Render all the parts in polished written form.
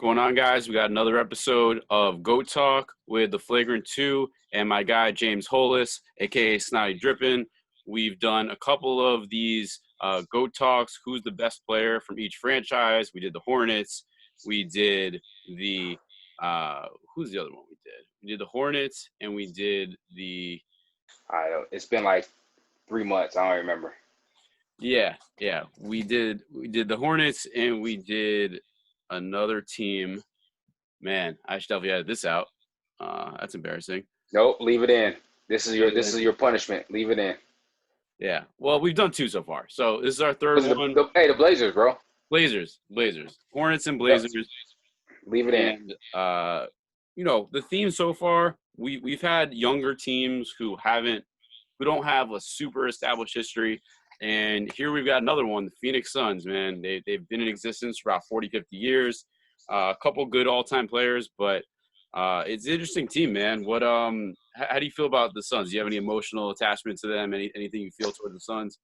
Going on, guys? We got another episode of Goat Talk with the Flagrant 2 and my guy James Hollis, aka SnottieDrippen. We've done a couple of these Goat Talks. Who's the best player from each franchise? We did the Hornets. We did the who's the other one we did? We did the Hornets and we did the It's been like 3 months. I don't remember. yeah. We did the Hornets and we did another team. Man, I should definitely edit this out. That's embarrassing. Nope, leave it in. This is your punishment. Leave it in. Yeah. Well, we've done 2 so far. So this is our third one. The Blazers, bro. Blazers. Hornets and Blazers. Leave it in. The theme so far, we've had younger teams who don't have a super established history. And here we've got another one, the Phoenix Suns, man. They've been in existence for about 40, 50 years. A couple good all-time players, but it's an interesting team, man. How do you feel about the Suns? Do you have any emotional attachment to them? Anything you feel toward the Suns?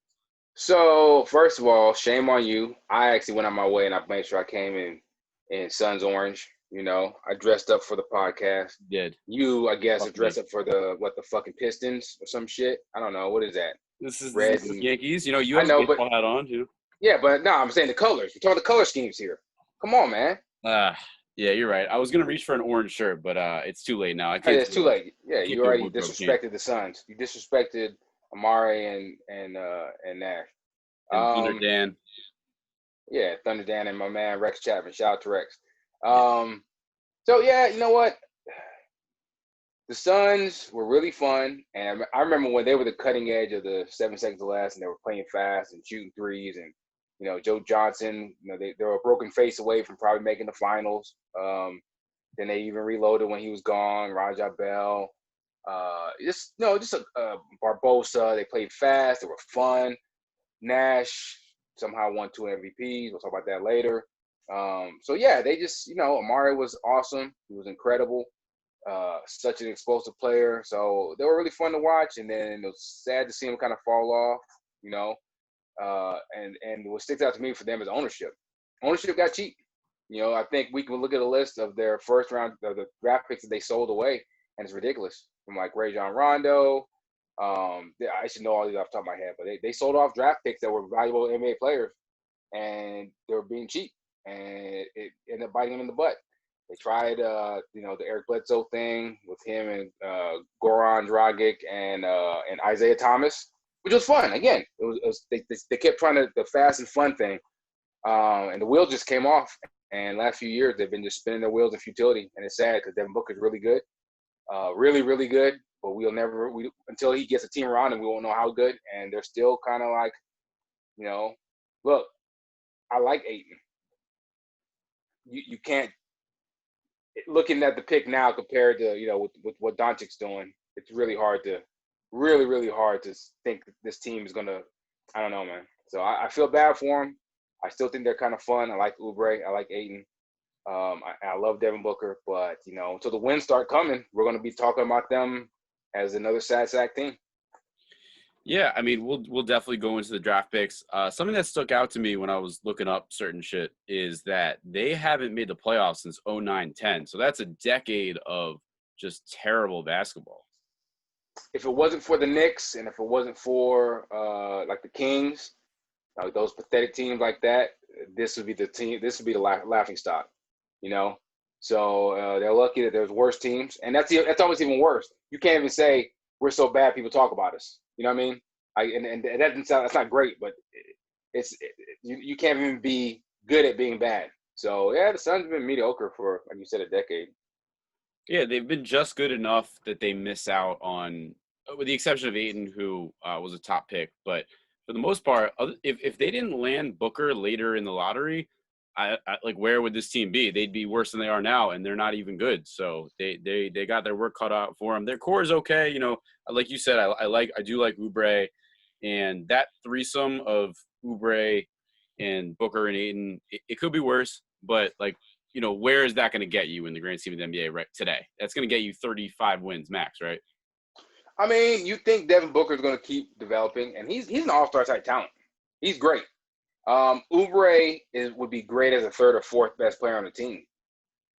So first of all, shame on you. I actually went on my way and I made sure I came in Suns orange. I dressed up for the podcast. You did. You, I guess, dressed up for the fucking Pistons or some shit. I don't know. What is that? This is Red the Yankees. You have a baseball hat on too. Yeah, but no, I'm saying the colors. We're talking the color schemes here. Come on, man. Yeah, you're right. I was gonna reach for an orange shirt, but it's too late now. It's too late. Yeah, you already disrespected the Suns. You disrespected Amari and Nash. And Thunder Dan. Yeah, Thunder Dan and my man Rex Chapman. Shout out to Rex. So yeah, you know what? The Suns were really fun, and I remember when they were the cutting edge of the 7 seconds or less, and they were playing fast and shooting threes, and Joe Johnson, they were a broken face away from probably making the finals. Then they even reloaded when he was gone. Raja Bell, just Barbosa. They played fast. They were fun. Nash somehow won 2 MVPs. We'll talk about that later. So yeah, they just Amari was awesome. He was incredible. Such an explosive player. So they were really fun to watch. And then it was sad to see him kind of fall off. And what sticks out to me for them is ownership. Ownership got cheap. I think we can look at a list of their first round of the draft picks that they sold away, and it's ridiculous. From like Rajon Rondo, I should know all these off the top of my head, but they sold off draft picks that were valuable NBA players, and they were being cheap, and it ended up biting them in the butt. They tried, the Eric Bledsoe thing with him and Goran Dragic and Isaiah Thomas, which was fun. Again, they kept trying the fast and fun thing, and the wheel just came off. And last few years, they've been just spinning their wheels in futility, and it's sad because Devin Booker's really good, really, really good. But until he gets a team around him, we won't know how good. And they're still kind of like, look, I like Ayton. You can't. Looking at the pick now compared to with what Doncic's doing, it's really hard to think this team is gonna. I don't know, man. So I feel bad for him. I still think they're kind of fun. I like Oubre. I like Ayton. I love Devin Booker, but until the wins start coming, we're gonna be talking about them as another sad sack team. Yeah, I mean, we'll definitely go into the draft picks. Something that stuck out to me when I was looking up certain shit is that they haven't made the playoffs since 09-10. So that's a decade of just terrible basketball. If it wasn't for the Knicks and if it wasn't for like the Kings, those pathetic teams like that, this would be the team. This would be the laughing stock, So they're lucky that there's worse teams, and that's always even worse. You can't even say we're so bad people talk about us. You know what I mean? And that doesn't sound. That's not great, but you can't even be good at being bad. So yeah, the Suns have been mediocre for, like you said, a decade. Yeah, they've been just good enough that they miss out on, with the exception of Ayton, who was a top pick. But for the most part, if they didn't land Booker later in the lottery, I like, where would this team be? They'd be worse than they are now, and they're not even good. So they got their work cut out for them. Their core is okay. Like you said, I do like Oubre, and that threesome of Oubre and Booker and Ayton, it could be worse. But where is that going to get you in the grand scheme of the NBA right today? That's going to get you 35 wins max, right? I mean, you think Devin Booker is going to keep developing, and he's an all-star type talent. He's great. Oubre would be great as a third or fourth best player on the team.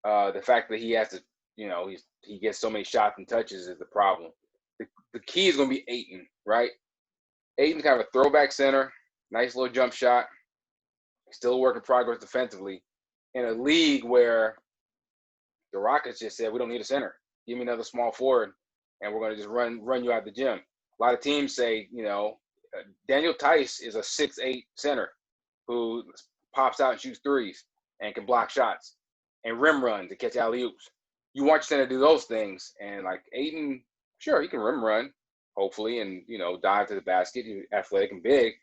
The fact that he has to, he gets so many shots and touches is the problem. The key is going to be Ayton, right? Ayton's kind of a throwback center, nice little jump shot, still a work in progress defensively, in a league where the Rockets just said, we don't need a center. Give me another small forward, and we're going to just run you out the gym. A lot of teams say, Daniel Tice is a 6'8" center who pops out and shoots threes and can block shots and rim run to catch alley-oops. You want your center to do those things, and like Ayton, sure, he can rim run, hopefully, and, dive to the basket. He's athletic and big,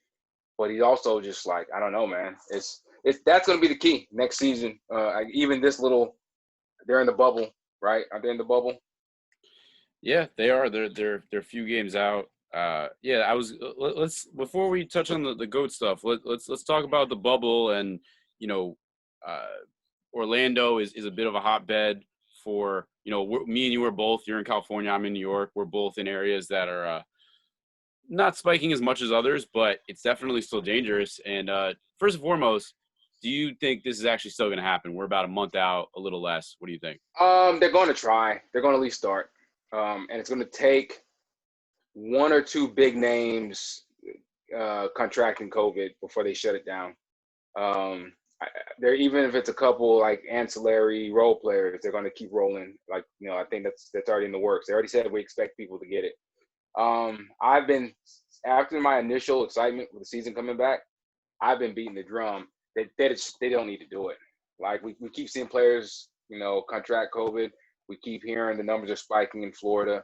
but he's also just like, I don't know, man. It's that's going to be the key next season. Even this little, they're in the bubble, right? Are they in the bubble? Yeah, they are. They're a few games out. Let's before we touch on the GOAT stuff, let's talk about the bubble. And uh, Orlando is a bit of a hotbed for, me and you are both, you're in California, I'm in New York. We're both in areas that are not spiking as much as others, but it's definitely still dangerous. And first and foremost, do you think this is actually still going to happen? We're about a month out, a little less. What do you think? They're going to try. They're going to at least start. And it's going to take one or two big names contracting COVID before they shut it down. Even if it's a couple like ancillary role players, they're going to keep rolling. Like, I think that's already in the works. They already said we expect people to get it. I've been, after my initial excitement with the season coming back, I've been beating the drum that they don't need to do it. Like we keep seeing players, contract COVID. We keep hearing the numbers are spiking in Florida,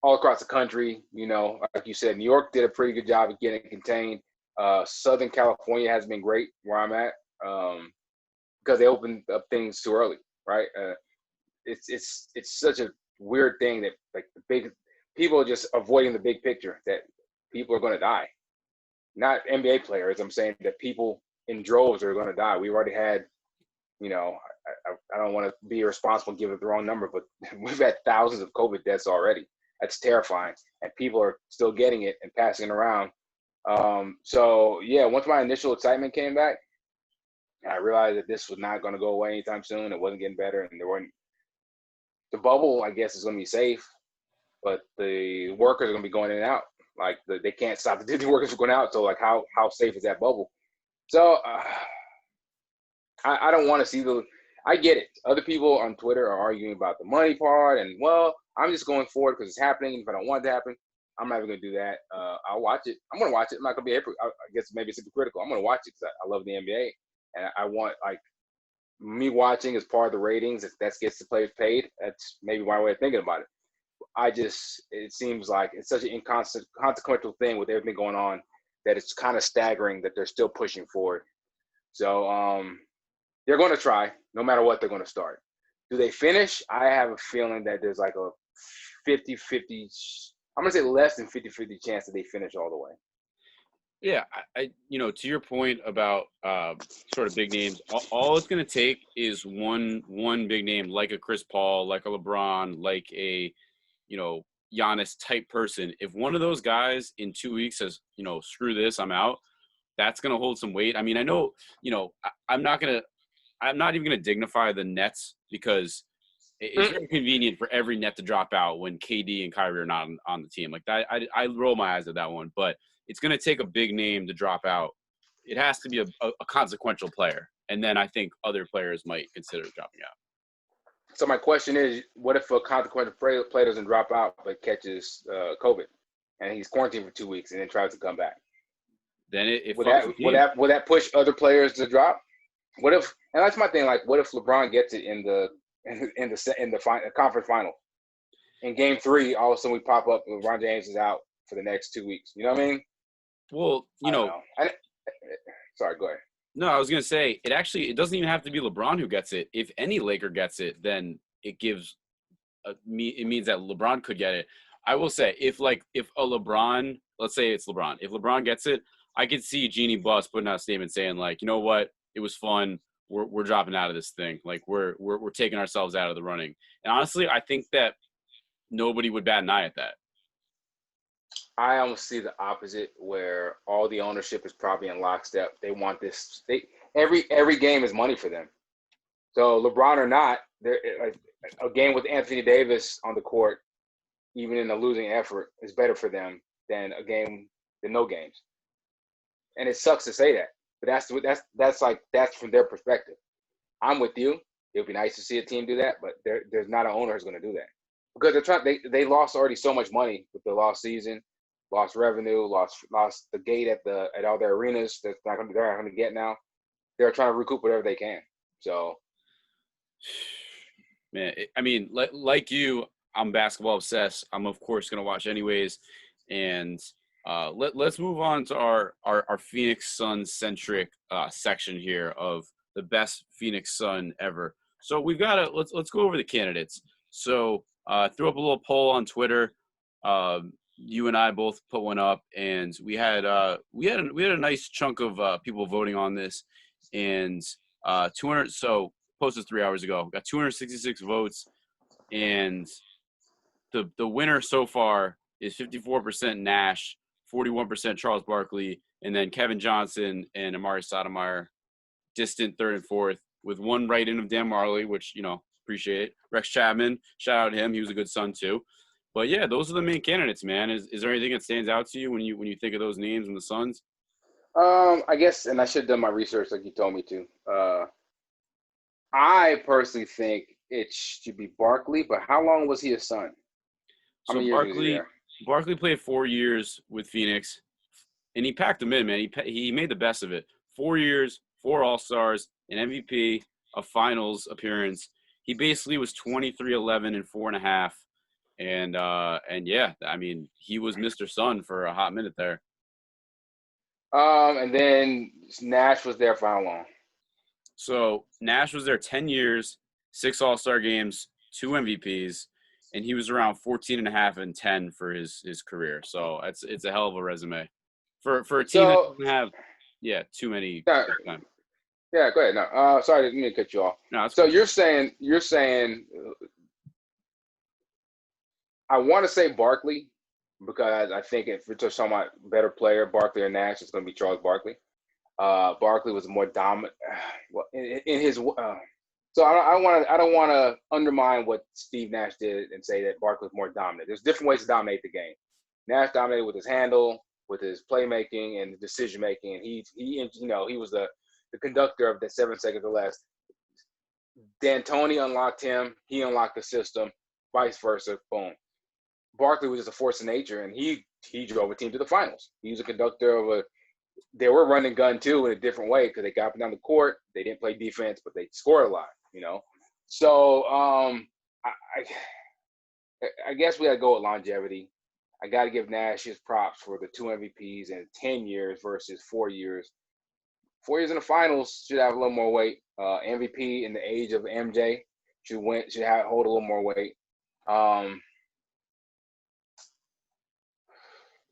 all across the country. Like you said, New York did a pretty good job of getting it contained. Southern California has been great where I'm at because they opened up things too early, right? It's such a weird thing that like the big people are just avoiding the big picture that people are going to die. Not NBA players. I'm saying that people in droves are going to die. We've already had, I don't want to be irresponsible and give it the wrong number, but we've had thousands of COVID deaths already. That's terrifying. And people are still getting it and passing it around. Once my initial excitement came back, I realized that this was not going to go away anytime soon. It wasn't getting better. And the bubble, I guess, is going to be safe, but the workers are going to be going in and out. Like they can't stop the workers from going out. So like how safe is that bubble? So I don't want to see I get it. Other people on Twitter are arguing about the money part, and well, I'm just going forward because it's happening. If I don't want it to happen, I'm not even going to do that. I'll watch it. I'm going to watch it. I'm not going to be I guess maybe it's hypocritical. I'm going to watch it because I love the NBA, and I want like me watching as part of the ratings. If that gets the players paid, that's maybe my way of thinking about it. It seems like it's such an inconsequential thing with everything going on that it's kind of staggering that they're still pushing forward. So they're going to try no matter what. They're going to start. Do they finish? I have a feeling that there's like a 50-50, I'm going to say less than 50-50 chance that they finish all the way. Yeah, I to your point about sort of big names, all it's going to take is one big name, like a Chris Paul, like a LeBron, like a Giannis type person. If one of those guys in 2 weeks says, screw this, I'm out, that's going to hold some weight. I mean, I know, I'm not even going to dignify the Nets because it's very convenient for every net to drop out when KD and Kyrie are not on the team. Like that, I roll my eyes at that one, but it's going to take a big name to drop out. It has to be a consequential player. And then I think other players might consider dropping out. So my question is, what if a consequential player doesn't drop out but catches COVID and he's quarantined for 2 weeks and then tries to come back? Then it would that push other players to drop? What if, and that's my thing, like what if LeBron gets it in the conference final? In game 3, all of a sudden we pop up, LeBron James is out for the next 2 weeks. You know what I mean? Well, sorry, go ahead. No, I was going to say, it doesn't even have to be LeBron who gets it. If any Laker gets it, then it means that LeBron could get it. I will say, if a LeBron, let's say it's LeBron, if LeBron gets it, I could see Jeannie Buss putting out a statement saying like, you know what, it was fun. We're dropping out of this thing. Like we're taking ourselves out of the running. And honestly, I think that nobody would bat an eye at that. I almost see the opposite, where all the ownership is probably in lockstep. They want this. Every game is money for them. So LeBron or not, like, a game with Anthony Davis on the court, even in a losing effort, is better for them than no games. And it sucks to say that, but that's from their perspective. I'm with you. It would be nice to see a team do that, but there's not an owner who's going to do that because they lost already so much money with the lost season, lost revenue, lost the gate at all their arenas. They're not going to get now. They're trying to recoup whatever they can. So, man, I mean, like you, I'm basketball obsessed. I'm of course going to watch anyways, and let's move on to our Phoenix Suns centric section here of the best Phoenix Sun ever. So we've got to let's go over the candidates. So threw up a little poll on Twitter. You and I both put one up, and we had a nice chunk of people voting on this, and 200. So posted 3 hours ago. Got 266 votes, and the winner so far is 54% Nash, 41% Charles Barkley, and then Kevin Johnson and Amari Stoudemire, distant third and fourth, with one write-in of Dan Marley, which, appreciate it. Rex Chapman, shout out to him. He was a good son too. But yeah, those are the main candidates, man. Is there anything that stands out to you when you think of those names and the Suns? I guess, and I should have done my research like you told me to. I personally think it should be Barkley, but how long was he a Sun? How many years was he there? Barkley played 4 years with Phoenix, and he packed them in, man. He made the best of it. 4 years, 4 All-Stars, an MVP, a Finals appearance. He basically was 23-11 and 4.5, and yeah, I mean, he was Mr. Sun for a hot minute there. And then Nash was there for how long? So Nash was there 10 years, 6 All-Star games, 2 MVPs, and he was around 14.5 and 10 for his career. So it's a hell of a resume for a team that doesn't have too many. Yeah, go ahead. No, sorry, I didn't mean to cut you off. No, so cool. You're saying I want to say Barkley because I think if we're talking about better player, Barkley or Nash, it's going to be Charles Barkley. Barkley was more dominant in his. So I don't want to undermine what Steve Nash did and say that Barkley was more dominant. There's different ways to dominate the game. Nash dominated with his handle, with his playmaking and decision making, and he was the conductor of the 7 seconds or less. D'Antoni unlocked him. He unlocked the system. Vice versa. Boom. Barkley was just a force of nature, and he drove a team to the finals. He was a conductor of they were running gun too in a different way because they got up and down the court. They didn't play defense, but they scored a lot, So I guess we got to go with longevity. I got to give Nash his props for the 2 MVPs in 10 years versus 4 years. 4 years in the finals should have a little more weight. MVP in the age of MJ should hold a little more weight.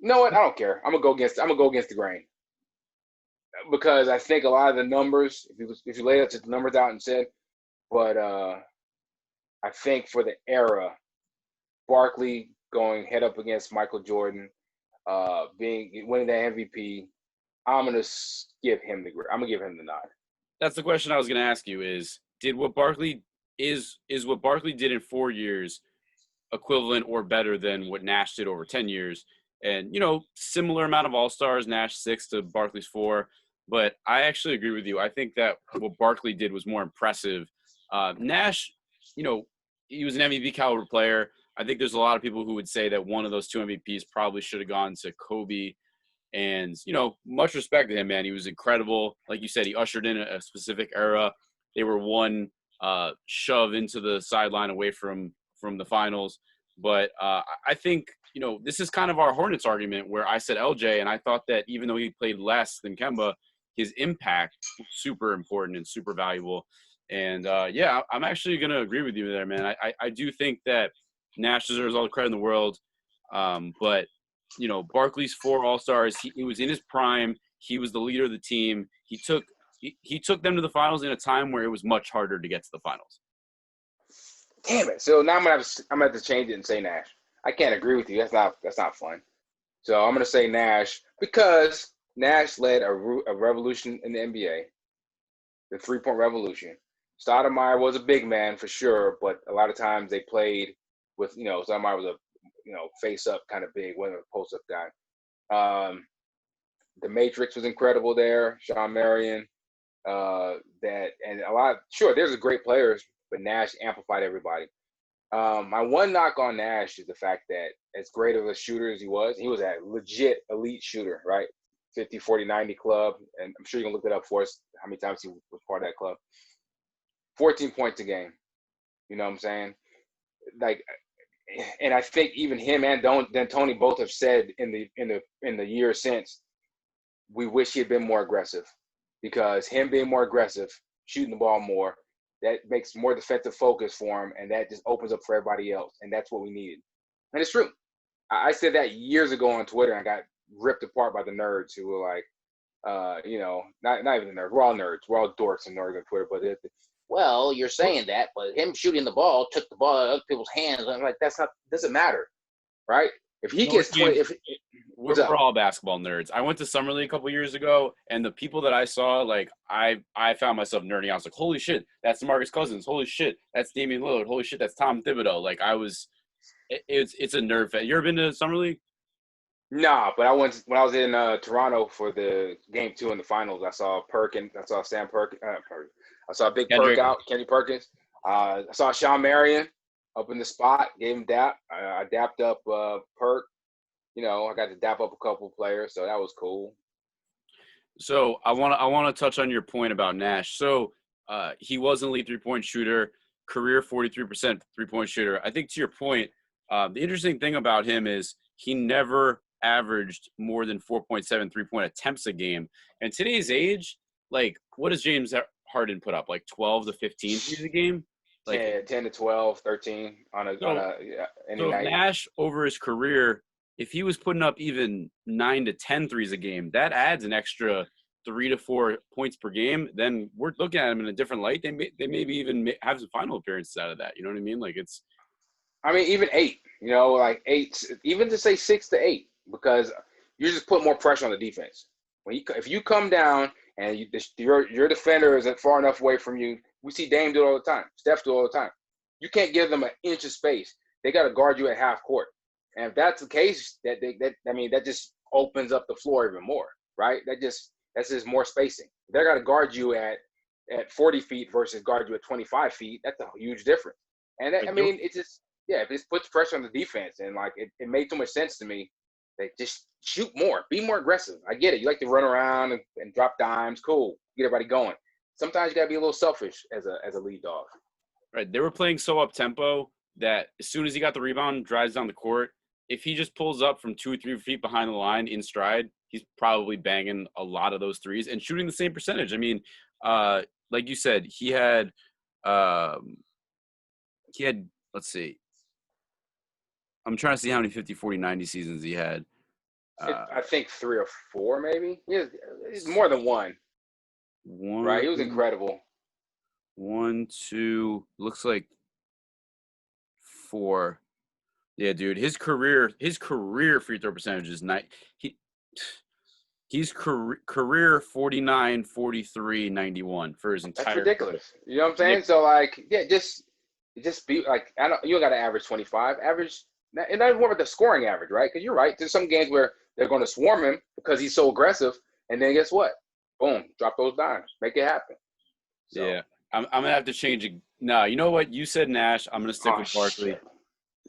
You know what? I don't care. I'm gonna go against the grain because I think a lot of the numbers, if you laid the numbers out and said, but I think for the era, Barkley going head up against Michael Jordan, winning that MVP, I'm gonna give him the nod. That's the question I was gonna ask you: is what Barkley did in 4 years equivalent or better than what Nash did over 10 years? And, similar amount of All-Stars, Nash 6 to Barkley's 4. But I actually agree with you. I think that what Barkley did was more impressive. Nash, he was an MVP caliber player. I think there's a lot of people who would say that one of those 2 MVPs probably should have gone to Kobe. And, much respect to him, man. He was incredible. Like you said, he ushered in a specific era. They were one shove into the sideline away from the finals. But I think, this is kind of our Hornets argument where I said LJ, and I thought that even though he played less than Kemba, his impact was super important and super valuable. And, I'm actually going to agree with you there, man. I do think that Nash deserves all the credit in the world. But, Barkley's 4 All-Stars, he was in his prime. He was the leader of the team. He took them to the finals in a time where it was much harder to get to the finals. Damn it! So now I'm gonna have to change it and say Nash. I can't agree with you. That's not fun. So I'm gonna say Nash because Nash led a revolution in the NBA, the 3-point revolution. Stoudemire was a big man for sure, but a lot of times they played with, Stoudemire was a, face up kind of big, wasn't a post up guy. The Matrix was incredible there. Sean Marion, there's great players, but Nash amplified everybody. My one knock on Nash is the fact that as great of a shooter as he was a legit elite shooter, right? 50, 40, 90 club. And I'm sure you can look it up for us, how many times he was part of that club. 14 points a game. You know what I'm saying? Like, and I think even him and D'Antoni both have said in the year since, we wish he had been more aggressive, because him being more aggressive, shooting the ball more, that makes more defensive focus for him, and that just opens up for everybody else, and that's what we needed. And it's true. I said that years ago on Twitter, and I got ripped apart by the nerds who were like, not even the nerds. We're all nerds. We're all dorks and nerds on Twitter. But well, you're saying that, but him shooting the ball took the ball out of other people's hands. I'm like, doesn't matter, right? If he gets 20, we're all basketball nerds. I went to Summer League a couple years ago, and the people that I saw, like, I found myself nerding out. I was like, holy shit, that's DeMarcus Cousins. Holy shit, that's Damian Lillard. Holy shit, that's Tom Thibodeau. Like, it's a nerd fest. You ever been to Summer League? Nah, but when I was in Toronto for the game 2 in the finals. I saw Sam Perkins. I saw Big Perk out, Kenny Perkins. I saw Sean Marion up in the spot, gave him dap. I dapped up Perk. I got to dap up a couple of players, so that was cool. So I want to touch on your point about Nash. So he was an elite 3-point shooter, career 43% 3-point shooter. I think to your point, the interesting thing about him is he never averaged more than 4.7 3-point attempts a game. And today's age, like, what does James Harden put up? Like 12 to 15 threes a game? Like 10 to 12, 13 any night. Nash, over his career, if he was putting up even 9 to 10 threes a game, that adds an extra 3 to 4 points per game. Then we're looking at him in a different light. They maybe even have some final appearances out of that. You know what I mean? Like, it's. I mean, even 8. Like 8, even to say 6 to 8, because you just put more pressure on the defense. If you come down and your defender is far enough away from you, we see Dame do it all the time. Steph do it all the time. You can't give them an inch of space. They got to guard you at half court. And if that's the case, that just opens up the floor even more, right? That's just more spacing. They're got to guard you at 40 feet versus guard you at 25 feet. That's a huge difference. And it just puts pressure on the defense. And like it made too much sense to me. They just shoot more, be more aggressive. I get it. You like to run around and drop dimes. Cool, get everybody going. Sometimes you got to be a little selfish as a lead dog. Right. They were playing so up tempo that as soon as he got the rebound, drives down the court. If he just pulls up from 2 or 3 feet behind the line in stride, he's probably banging a lot of those threes and shooting the same percentage. I mean, like you said, he had, let's see. I'm trying to see how many 50, 40, 90 seasons he had. I think 3 or 4, maybe. It's more than one. Right, he was incredible. 1, 2, looks like 4. Yeah, dude, his career free throw percentage is not. He's career 49, 43, 91 for his entire. That's ridiculous. Career. You know what I'm saying? So like, yeah, just be like, you don't got to average 25. Average, and not even more about the scoring average, right? Because you're right. There's some games where they're going to swarm him because he's so aggressive, and then guess what? Boom, drop those dimes, make it happen. So. Yeah, I'm gonna have to change it. No, you know what? You said Nash. I'm gonna stick with Barkley. Shit.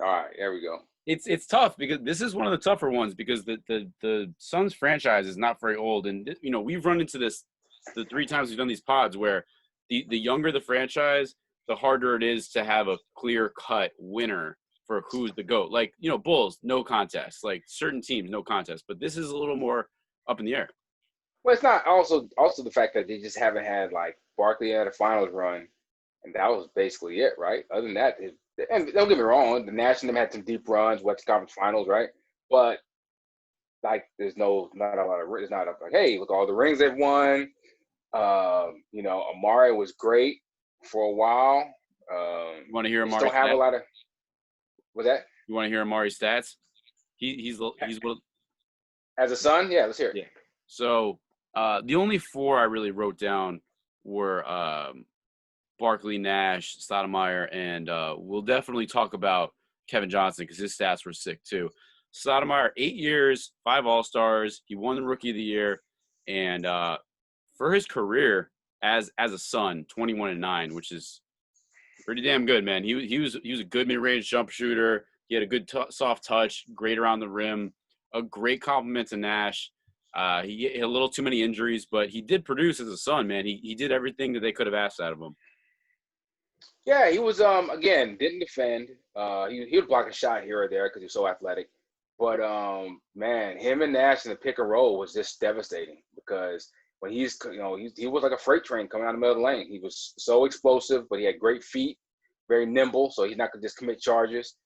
All right, there we go. It's tough because this is one of the tougher ones because the Suns franchise is not very old, and we've run into this the 3 times we've done these pods where the younger the franchise, the harder it is to have a clear cut winner for who's the GOAT. Like Bulls, no contest. Like certain teams, no contest. But this is a little more up in the air. Well, it's not also the fact that they just haven't had like Barkley had a finals run, and that was basically it, right? Other than that, and don't get me wrong, the Nash and them had some deep runs, Western Conference Finals, right? But like, there's not a lot of. It's not like, hey, look all the rings they've won. Amari was great for a while. You want to hear Amari? Don't have a lot of. What's that? You want to hear Amari's stats? He's as a Sun, yeah. Let's hear it. Yeah. So the only 4 I really wrote down were Barkley, Nash, Stoudemire, and we'll definitely talk about Kevin Johnson because his stats were sick too. Stoudemire, 8 years, 5 All-Stars. He won the Rookie of the Year, and for his career as a Sun, 21-9, which is pretty damn good, man. He was a good mid-range jump shooter. He had a good soft touch, great around the rim, a great compliment to Nash. He had a little too many injuries, but he did produce as a Sun, man. He did everything that they could have asked out of him. Yeah, he was again didn't defend. He would block a shot here or there because he's so athletic. But man, him and Nash in the pick and roll was just devastating because when he was like a freight train coming out of the middle of the lane. He was so explosive, but he had great feet, very nimble, so he's not gonna just commit charges.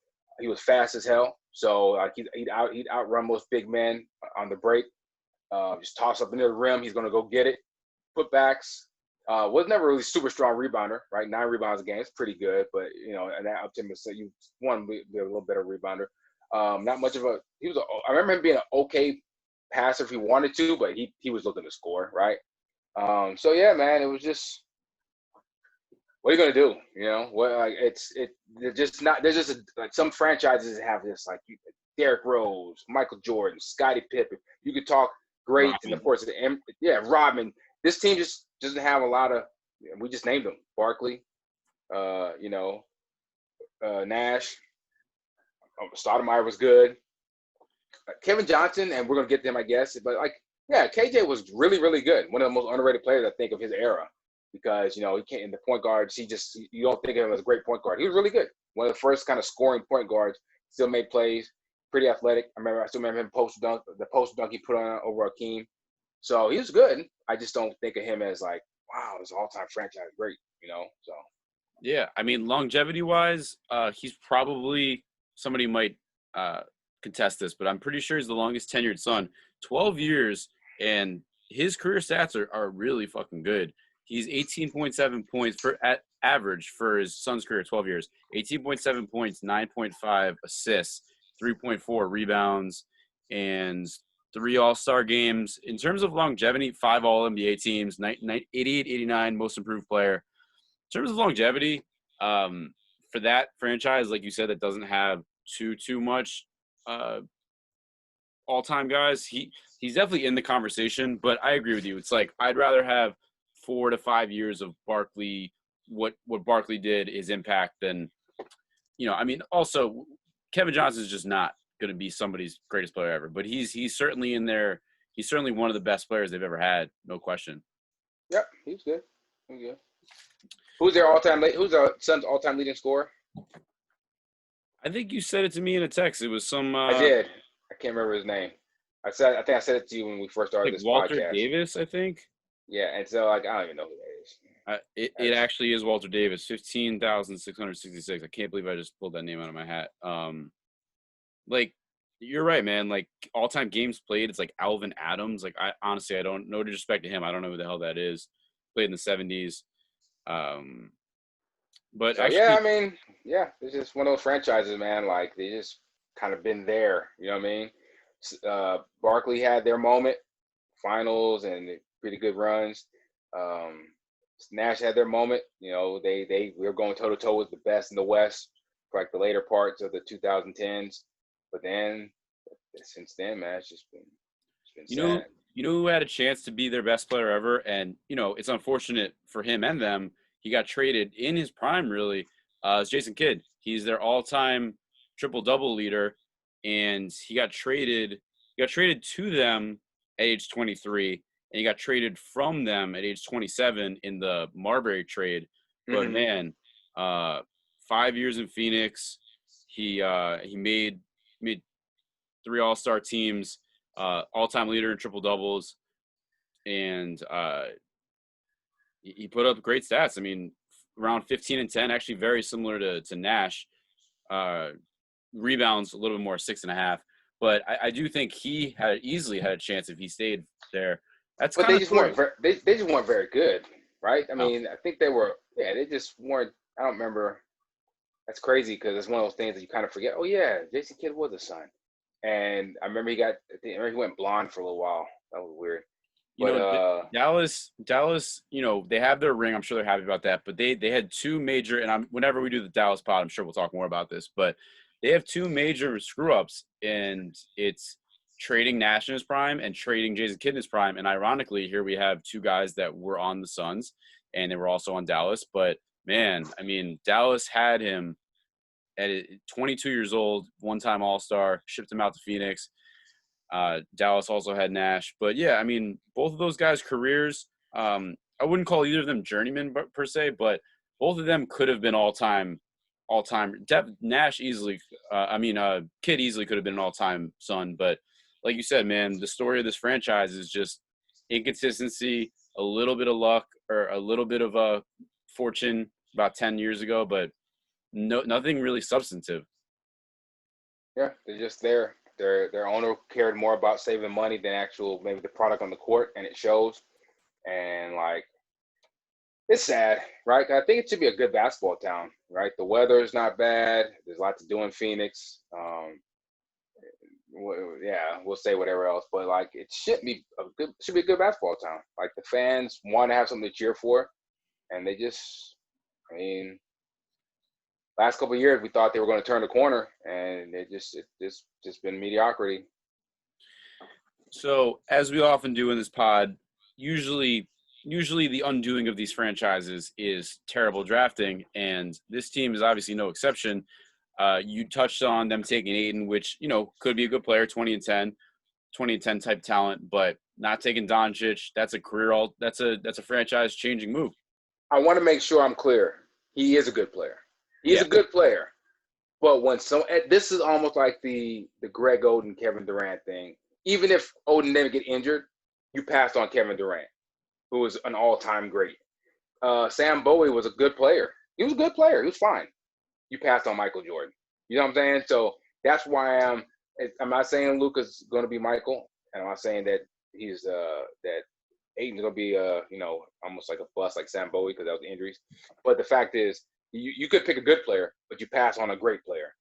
He was fast as hell, so he'd outrun most big men on the break. Just toss up near the rim, he's gonna go get it. Putbacks. Was never really super strong rebounder, right? 9 rebounds a game, it's pretty good, but and that up to him, so you want to be a little better rebounder. Not much of a. I remember him being an okay passer if he wanted to, but he was looking to score, right? So yeah, man, it was just what are you gonna do? What they're just not. There's just like some franchises that have this like Derrick Rose, Michael Jordan, Scottie Pippen. You could talk great, and of course, Rodman. This team just doesn't have a lot of. We just named them: Barkley, Nash. Stoudemire was good. Kevin Johnson, and we're gonna get them, I guess. But KJ was really, really good. One of the most underrated players, I think, of his era, because he can't in the point guards. You don't think of him as a great point guard. He was really good. One of the first kind of scoring point guards. Still made plays. Pretty athletic. I still remember him the post dunk he put on over Akeem. So he was good. I just don't think of him as like, wow, this all-time franchise great. So. Yeah, I mean, longevity-wise, he's probably somebody might contest this, but I'm pretty sure he's the longest tenured Sun. 12 years, and his career stats are really fucking good. He's 18.7 points at average for his Suns' career, 12 years. 18.7 points, 9.5 assists, 3.4 rebounds, and 3 All-Star games. In terms of longevity, 5 All-NBA teams, 88, 89 Most Improved Player. In terms of longevity, for that franchise, like you said, that doesn't have too much all-time guys, he's definitely in the conversation. But I agree with you. It's like I'd rather have 4 to 5 years of Barkley, what Barkley did, his impact, than I mean, also Kevin Johnson is just not going to be somebody's greatest player ever, but he's certainly in there. He's certainly one of the best players they've ever had, no question. Yep, he's good. He's good. Who's our Suns' all-time leading scorer? I think you said it to me in a text. It was some. I did. I can't remember his name. I think I said it to you when we first started like this Walter podcast. Davis, I think. Yeah, and so I don't even know who that is. It actually is Walter Davis, 15,666. I can't believe I just pulled that name out of my hat. Like you're right, man. Like all-time games played, it's like Alvin Adams. Like I honestly, I don't. No disrespect to him, I don't know who the hell that is. Played in the 70s. But so, actually, yeah, I mean, yeah, it's just one of those franchises, man. Like they just kind of been there. You know what I mean? Barkley had their moment, finals and pretty good runs. Nash had their moment. They were going toe to toe with the best in the West for like the later parts of the 2010s. But then, since then, man, it's been sad. You know who had a chance to be their best player ever, and it's unfortunate for him and them. He got traded in his prime, really. Is Jason Kidd. He's their all-time triple-double leader, and he got traded. He got traded to them at age 23, and he got traded from them at age 27 in the Marbury trade. But man, 5 years in Phoenix, he made 3 All-Star teams, all-time leader in triple-doubles, and he put up great stats. I mean, around 15 and 10, actually very similar to Nash. Rebounds a little bit more, 6.5. But I do think he easily had a chance if he stayed there. That's but kind they of just weren't they just weren't very good, right? I mean, I think they were. Yeah, they just weren't. I don't remember. That's crazy because it's one of those things that you kind of forget. Oh yeah, Jason Kidd was a Sun, and I remember he went blonde for a little while. That was weird. You But know, Dallas, they have their ring. I'm sure they're happy about that. But they had two major, and whenever we do the Dallas pod, I'm sure we'll talk more about this. But they have two major screw ups, and it's trading Nash in his prime and trading Jason Kidd in his prime. And ironically, here we have two guys that were on the Suns, and they were also on Dallas. But man, I mean, Dallas had him at 22 years old, one-time All-Star, shipped him out to Phoenix. Dallas also had Nash, but yeah, I mean, both of those guys' careers. I wouldn't call either of them journeyman per se, but both of them could have been all-time. Nash easily. Kidd easily could have been an all-time Sun, but like you said, man, the story of this franchise is just inconsistency, a little bit of luck, or a little bit of a fortune about 10 years ago, but nothing really substantive. yeah, they're just there. Their owner cared more about saving money than actual maybe the product on the court, and it shows. And like, it's sad, right? I think it should be a good basketball town, right? The weather is not bad. There's a lot to do in Phoenix. Yeah, we'll say whatever else, but like, it should be a good basketball town. Like, the fans want to have something to cheer for, and they just, I mean, last couple of years we thought they were going to turn the corner, and it's just been mediocrity. So, as we often do in this pod, usually the undoing of these franchises is terrible drafting, and this team is obviously no exception. You touched on them taking Ayton, which, could be a good player, 20 and 10 type talent, but not taking Doncic. That's a franchise changing move. I want to make sure I'm clear. He is a good player. He's a good player. But this is almost like the Greg Oden, Kevin Durant thing. Even if Oden didn't get injured, you passed on Kevin Durant, who was an all-time great. Sam Bowie was a good player. He was a good player. He was fine. You passed on Michael Jordan. You know what I'm saying? So that's why I'm not saying Luka's going to be Michael, and I'm not saying that he's that Ayton's going to be almost like a bust like Sam Bowie because that was injuries. But the fact is, you could pick a good player, but you pass on a great player.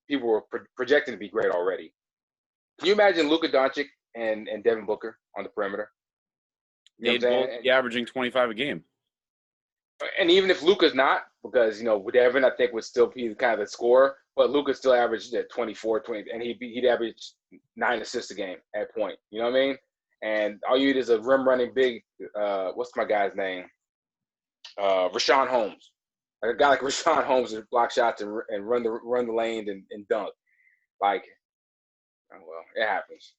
People were projecting to be great already. Can you imagine Luka Doncic and Devin Booker on the perimeter? They'd both be averaging 25 a game. And even if Luka's not, because, Devin, I think, would still be kind of the scorer, but Luka still averaged at 24, 20, and he'd average 9 assists a game at point. You know what I mean? And all you need is a rim-running big, what's my guy's name? Rashawn Holmes. Like a guy like Rashawn Holmes would block shots and run the lane and dunk. Like, well, it happens.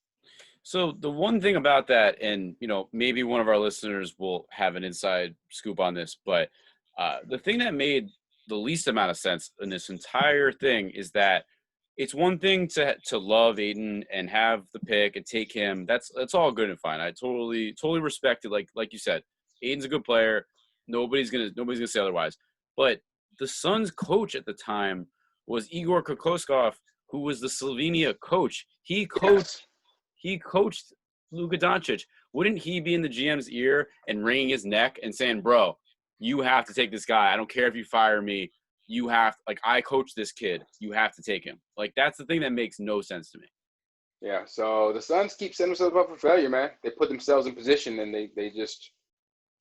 So the one thing about that, and maybe one of our listeners will have an inside scoop on this, but the thing that made the least amount of sense in this entire thing is that it's one thing to love Ayton and have the pick and take him. That's all good and fine. I totally respect it. Like you said, Ayton's a good player. Nobody's gonna say otherwise. But the Suns' coach at the time was Igor Kokoskov, who was the Slovenia coach. He coached Luka Doncic. Wouldn't he be in the GM's ear and wringing his neck and saying, "Bro, you have to take this guy. I don't care if you fire me. You have, I coach this kid. You have to take him." Like, that's the thing that makes no sense to me. Yeah, so the Suns keep setting themselves up for failure, man. They put themselves in position, and they just,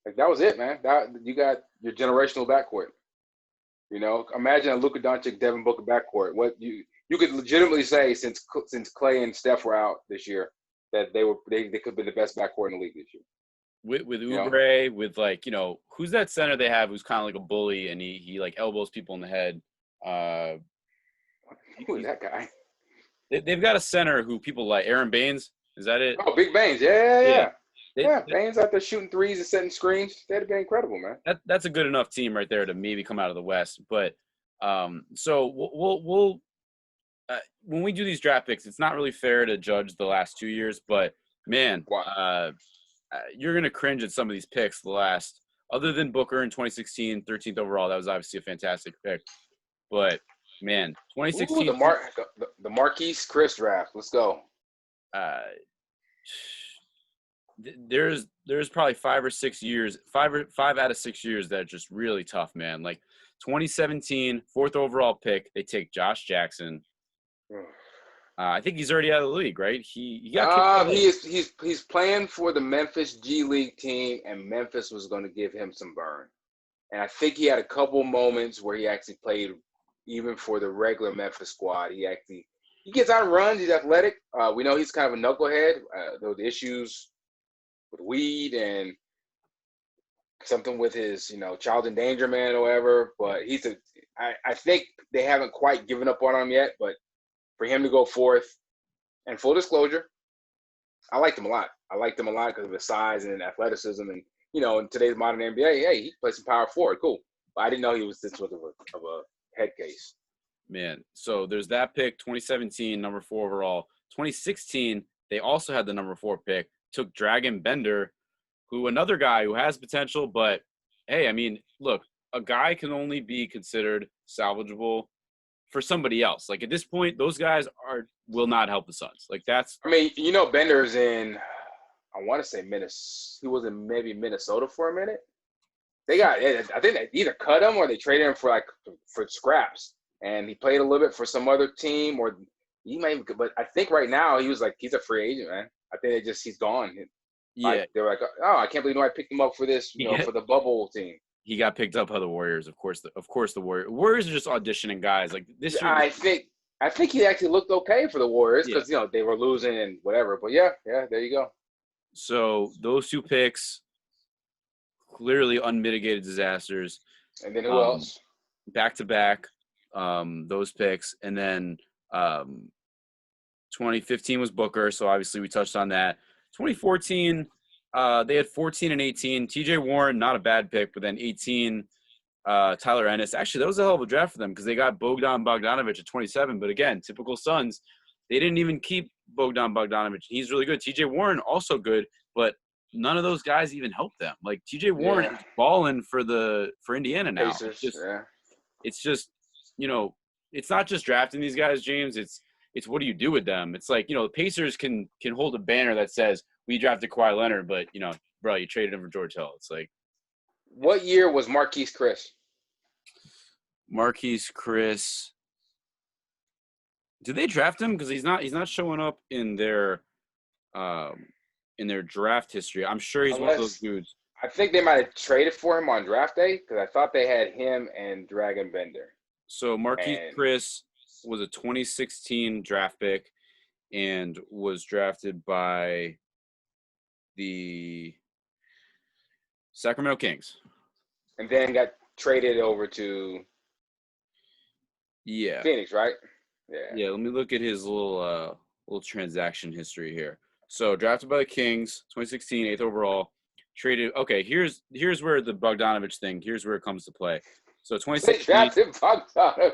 that was it, man. You got your generational backcourt. Imagine a Luka Doncic, Devin Booker backcourt. What you could legitimately say since Clay and Steph were out this year that they could be the best backcourt in the league this year. With Oubre, with who's that center they have who's kind of like a bully and he elbows people in the head. Who is that guy? They've got a center who people like. Aaron Baines, is that it? Oh, Big Baines, yeah. Baines out there shooting threes and setting screens. That'd be incredible, man. That's a good enough team right there to maybe come out of the West. But so we'll when we do these draft picks, it's not really fair to judge the last 2 years. But man, you're gonna cringe at some of these picks. Other than Booker in 2016, 13th overall, that was obviously a fantastic pick. But man, 2016. Ooh, the Marquis Chris draft. Let's go. There's probably 5 out of 6 years that are just really tough, man. Like 2017, 4th overall pick, they take Josh Jackson. I think he's already out of the league, right? He got kicked out. He's playing for the Memphis G League team, and Memphis was going to give him some burn. And I think he had a couple moments where he actually played even for the regular Memphis squad. He gets out and runs. He's athletic. We know he's kind of a knucklehead. Those issues with weed and something with his, child endangerment or whatever. But I think they haven't quite given up on him yet. But for him to go forth, and full disclosure, I liked him a lot. I liked him a lot because of his size and athleticism. And, in today's modern NBA, hey, he plays some power forward. Cool. But I didn't know he was this much of a head case. Man, so there's that pick, 2017, number 4 overall. 2016, they also had the number 4 pick, took Dragon Bender, who another guy who has potential, but hey, I mean, look, a guy can only be considered salvageable for somebody else. Like at this point, those guys will not help the Suns. Like that's. I mean, Bender's in. I want to say Minnesota. He was in maybe Minnesota for a minute. I think they either cut him or they traded him for scraps. And he played a little bit for some other team, or he might. But I think right now he's a free agent, man. I think he's gone. Yeah, they were like, oh, I can't believe I picked him up for this, for the bubble team. He got picked up by the Warriors, of course. The Warriors are just auditioning guys like this year. I think he actually looked okay for the Warriors because they were losing and whatever. But yeah, there you go. So those 2 picks, clearly unmitigated disasters. And then who else? Back to back, those picks, and then 2015 was Booker. So obviously we touched on that. 2014, they had 14 and 18. T.J. Warren, not a bad pick, but then 18, Tyler Ennis. Actually, that was a hell of a draft for them because they got Bogdan Bogdanovic at 27. But again, typical Suns, they didn't even keep Bogdan Bogdanovic. He's really good. T.J. Warren, also good, but none of those guys even helped them. Like T.J. Warren is balling for Indiana now. Pacers, it's just, it's not just drafting these guys, James. It's what do you do with them? It's like, the Pacers can hold a banner that says, we drafted Kawhi Leonard, but, bro, you traded him for George Hill. It's like. What year was Marquis Chris? Marquis Chris. Did they draft him? Because he's not showing up in their draft history. I'm sure he's one of those dudes. I think they might have traded for him on draft day because I thought they had him and Dragon Bender. So Marquis Chris was a 2016 draft pick and was drafted by the Sacramento Kings. And then got traded over to Phoenix, right? Yeah, let me look at his little transaction history here. So drafted by the Kings, 2016, 8th overall. Traded. Okay, here's where the Bogdanovic thing. Here's where it comes to play. So 2016. They drafted Bogdanovic.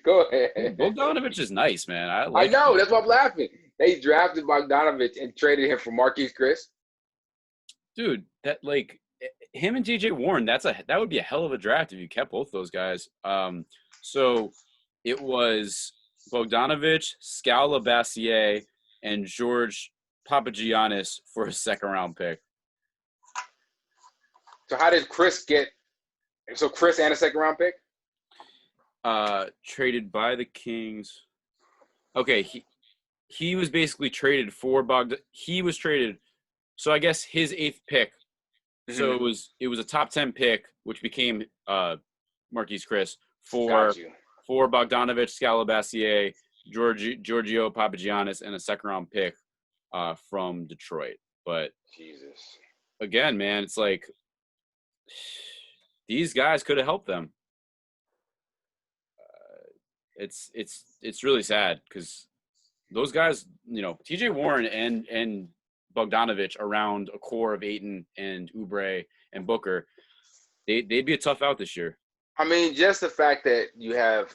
Go ahead. Bogdanovic is nice, man. I know. Him. That's why I'm laughing. They drafted Bogdanovic and traded him for Marquis Chris. Dude, that him and T.J. Warren. That would be a hell of a draft if you kept both those guys. So it was Bogdanovic, Skal Labissiere, and George Papagiannis for a 2nd-round pick. So how did Chris get – so Chris and a 2nd-round pick? Traded by the Kings. Okay, he was basically traded for Bogdan. He was traded – so I guess his 8th pick. Mm-hmm. So it was a top 10 pick, which became Marquis Chris for Bogdanovic, Skal Labissiere, Giorgio Papagiannis, and a 2nd-round pick from Detroit. But Jesus, again, man, it's like these guys could have helped them. It's really sad because those guys, T.J. Warren and Bogdanovic around a core of Ayton and Oubre and Booker, they'd be a tough out this year. I mean, just the fact that you're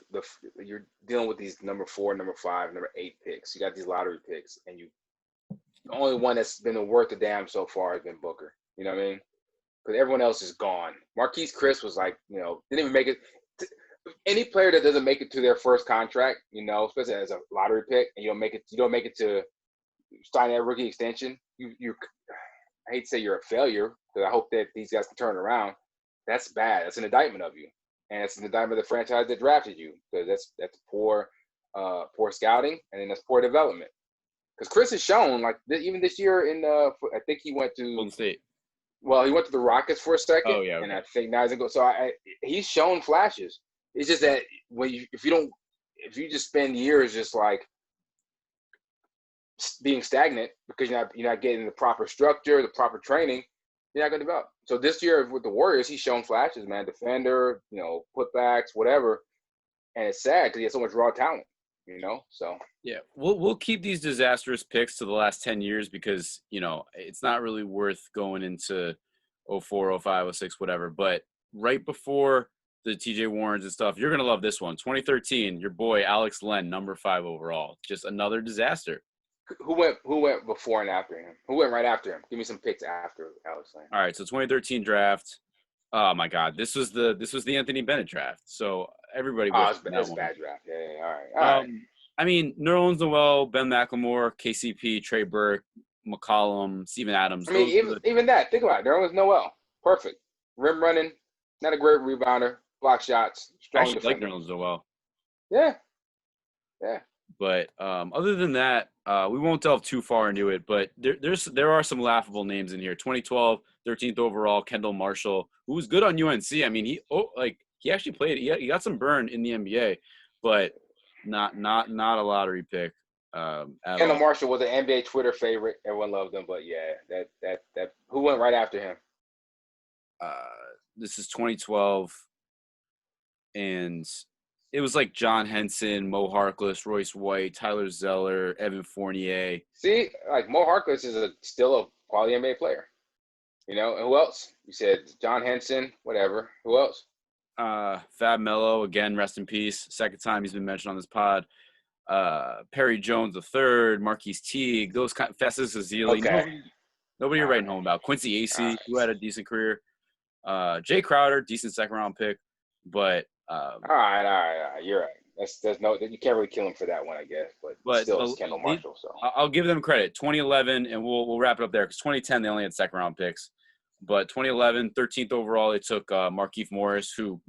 dealing with these number 4, number 5, number 8 picks. You got these lottery picks, and the only one that's been worth a damn so far has been Booker. You know what I mean? Because everyone else is gone. Marquis Chris was didn't even make it. Any player that doesn't make it to their first contract, especially as a lottery pick, and you don't make it to sign that rookie extension, I hate to say you're a failure, because I hope that these guys can turn around. That's bad. That's an indictment of you. And it's an indictment of the franchise that drafted you, because that's poor poor scouting, and then that's poor development. Because Chris has shown, like even this year I think he went to Golden State. Well, he went to the Rockets for a second, Oh, yeah, and okay. I think now he's gonna go. So he's shown flashes. It's just that if you just spend years just like being stagnant because you're not getting the proper structure, the proper training, you're not gonna develop. So this year with the Warriors, he's shown flashes, man. Defender, putbacks, whatever. And it's sad because he has so much raw talent, So Yeah, we'll keep these disastrous picks to the last 10 years because, it's not really worth going into 04, 05, 06, whatever. But right before the TJ Warrens and stuff, you're going to love this one. 2013, your boy Alex Len, number 5 overall. Just another disaster. who went before and after him? Who went right after him? Give me some picks after Alex Len. All right, so 2013 draft. Oh my God, this was the Anthony Bennett draft. So everybody was It's a bad draft. Yeah, all right. I mean, Nerlens Noel, Ben McLemore, KCP, Trey Burke, McCollum, Steven Adams. I mean, even that. Think about it. There was Noel. Perfect. Rim running. Not a great rebounder. Block shots. Strong I defender. like Nerlens Noel. Yeah. But other than that, we won't delve too far into it. But there are some laughable names in here. 2012, 13th overall, Kendall Marshall, who was good on UNC. I mean, he actually played. He got some burn in the NBA, but not a lottery pick. Kendall Marshall was an NBA Twitter favorite. Everyone loved him, but yeah, that who went right after him? This is 2012, and it was like John Henson, Mo Harkless, Royce White, Tyler Zeller, Evan Fournier. See, like Mo Harkless is still a quality NBA player. And who else? You said John Henson, whatever. Who else? Fab Melo, again, rest in peace. Second time he's been mentioned on this pod. Perry Jones III, Marquis Teague, those kind of Festus Ezeli. Okay. Nobody you're writing home about. Quincy Acey, who had a decent career. Jay Crowder, decent second round pick. But all right. You're right. There's no, you can't really kill him for that one, I guess. But still, it's Kendall Marshall. So I'll give them credit. 2011, and we'll wrap it up there because 2010 they only had second round picks. But 2011, 13th overall, they took Markieff Morris, who,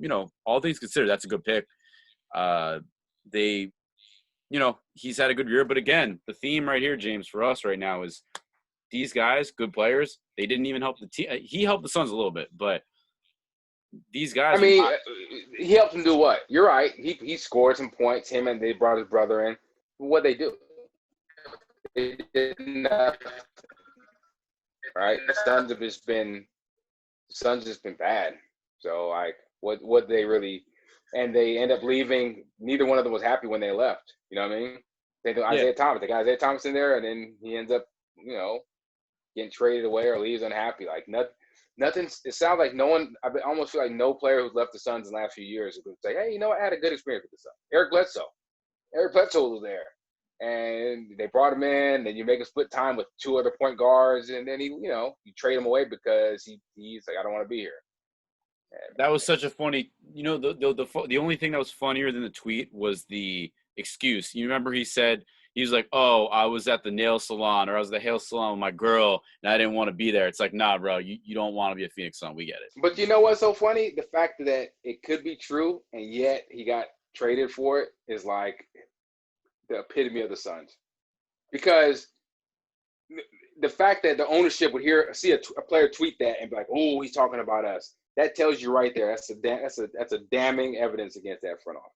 all things considered, that's a good pick. He's had a good year. But again, the theme right here, James, for us right now is these guys, good players, they didn't even help the team. He helped the Suns a little bit, but these guys. I mean, he helped them do what? You're right. He scored some points. Him and they brought his brother in. What'd they do? They didn't. Right? The Suns have just been bad. So like, what they really, and they end up leaving. Neither one of them was happy when they left. You know what I mean? They do Isaiah Thomas. They got Isaiah Thomas in there, and then he ends up, getting traded away or leaves unhappy. Like nothing. It sounds like no one. I almost feel like no player who's left the Suns in the last few years would say, "Hey, I had a good experience with the Suns." Eric Bledsoe was there. And they brought him in. Then you make a split time with 2 other point guards, and then you trade him away because he's like, I don't want to be here. And that was such a funny. The only thing that was funnier than the tweet was the excuse. You remember he said he was like, "Oh, I was at the nail salon or I was at the hair salon with my girl, and I didn't want to be there." It's like, nah, bro, you don't want to be a Phoenix Sun. We get it. But you know what's so funny? The fact that it could be true, and yet he got traded for it is like the epitome of the Suns, because the fact that the ownership would see a player tweet that and be like, "Oh, he's talking about us," that tells you right there. That's a damning evidence against that front office.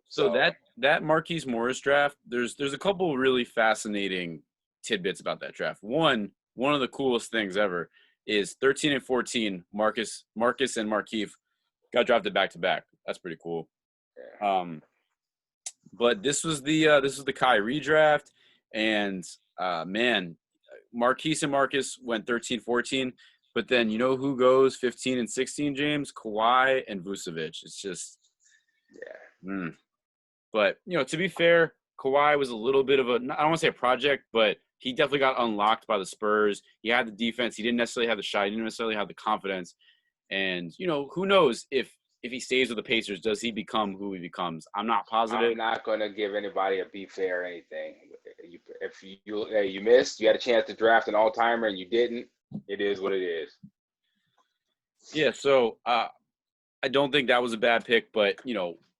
So that Marquis Morris draft, there's a couple really fascinating tidbits about that draft. One of the coolest things ever is 13 and 14. Marcus and Markieff got drafted back to back. That's pretty cool. Yeah. But this was the Kyrie draft, and man, Marquise and Marcus went 13, 14, but then who goes 15 and 16, James? Kawhi and Vucevic. It's just But to be fair, Kawhi was a little bit of I don't want to say a project, but he definitely got unlocked by the Spurs. He had the defense. He didn't necessarily have the shot. He didn't necessarily have the confidence. And who knows if he stays with the Pacers, does he become who he becomes? I'm not positive. I'm not going to give anybody a be fair or anything. If you missed, you had a chance to draft an all-timer and you didn't, it is what it is. Yeah, so I don't think that was a bad pick, but,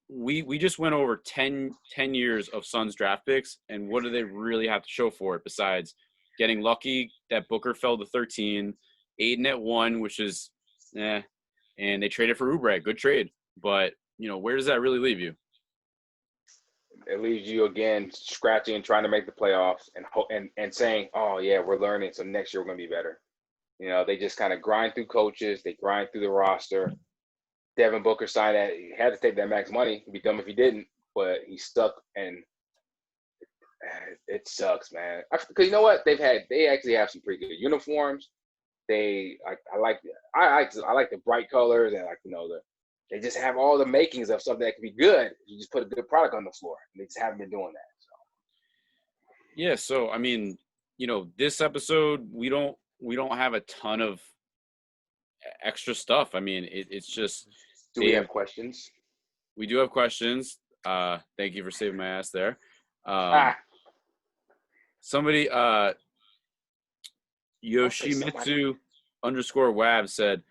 we just went over 10 years of Suns draft picks, and what do they really have to show for it besides getting lucky that Booker fell to 13, Aiden at 1, which is and they traded for Oubre, good trade. But, where does that really leave you? It leaves you again scratching and trying to make the playoffs and saying, oh yeah, we're learning, so next year we're gonna be better. They just kind of grind through coaches, they grind through the roster. Devin Booker signed that. He had to take that max money. He'd be dumb if he didn't, but he stuck, and it sucks, man. Because you know what? They actually have some pretty good uniforms. I like the bright colors, and they just have all the makings of something that could be good. You just put a good product on the floor, and they just haven't been doing that. So. Yeah, so I mean, this episode we don't have a ton of extra stuff. I mean, it's just. Do we have questions? We do have questions. Thank you for saving my ass there. Somebody, Yoshimitsu _Wab said,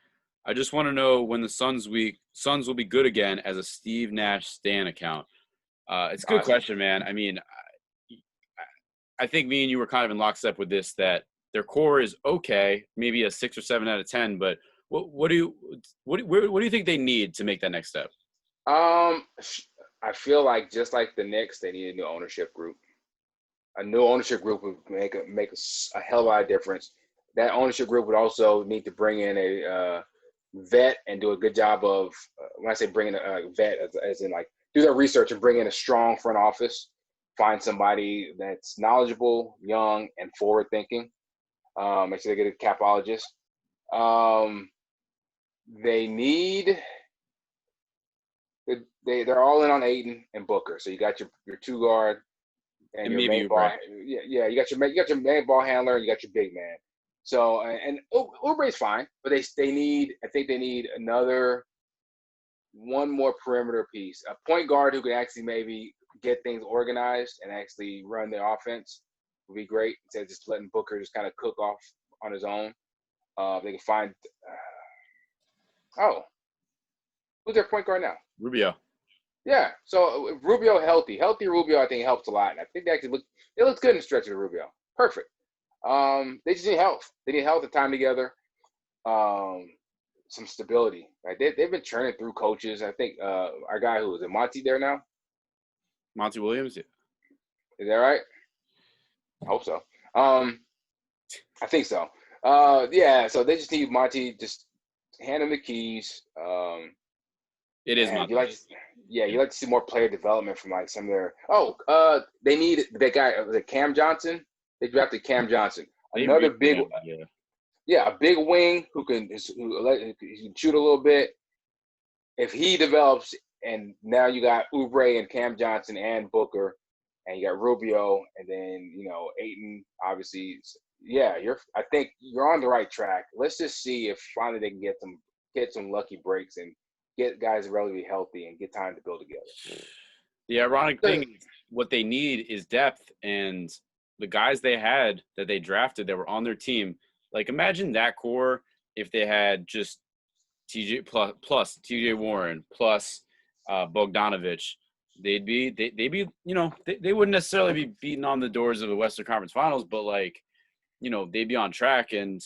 I just want to know when the Suns will be good again as a Steve Nash stan account. It's a good question, man. I mean, I think me and you were kind of in lockstep with this, that their core is okay, maybe a 6 or 7 out of 10, but what do you think they need to make that next step? I feel like just like the Knicks, they need a new ownership group. A new ownership group would make a hell of a lot of difference. That ownership group would also need to bring in a vet and do a good job of, when I say bring in a vet, as in like do their research and bring in a strong front office. Find somebody that's knowledgeable, young, and forward thinking. Make sure they get a capologist. They're all in on Aiden and Booker. So you got your two guard and your main ball. Yeah, you got your main ball handler and you got your big man. So and Oubre's fine, but I think they need one more perimeter piece, a point guard who can actually maybe get things organized and actually run the offense would be great instead of just letting Booker just kind of cook off on his own. They can find who's their point guard now? Rubio. Yeah, so Rubio healthy Rubio, I think helps a lot, and I think it looks good in the stretch of Rubio. Perfect. They just need health. They need health and time together. Some stability. Right? They've been churning through coaches. I think our guy who is it, Monty there now? Monty Williams. Is that right? I hope so. I think so. Yeah. So they just need Monty. Just hand him the keys. It is Monty. You like to see more player development from like some of their. They need that guy, the Cam Johnson. They drafted Cam Johnson, another big. Yeah, a big wing who can shoot a little bit. If he develops, and now you got Oubre and Cam Johnson and Booker, and you got Rubio, and then Ayton. Obviously, yeah, I think you're on the right track. Let's just see if finally they can get some lucky breaks and get guys relatively healthy and get time to build together. The ironic thing is what they need is depth, and the guys they had that they drafted that were on their team. Like, imagine that core if they had just TJ plus TJ Warren plus Bogdanovich. They'd be they wouldn't necessarily be beating on the doors of the Western Conference Finals, but they'd be on track. And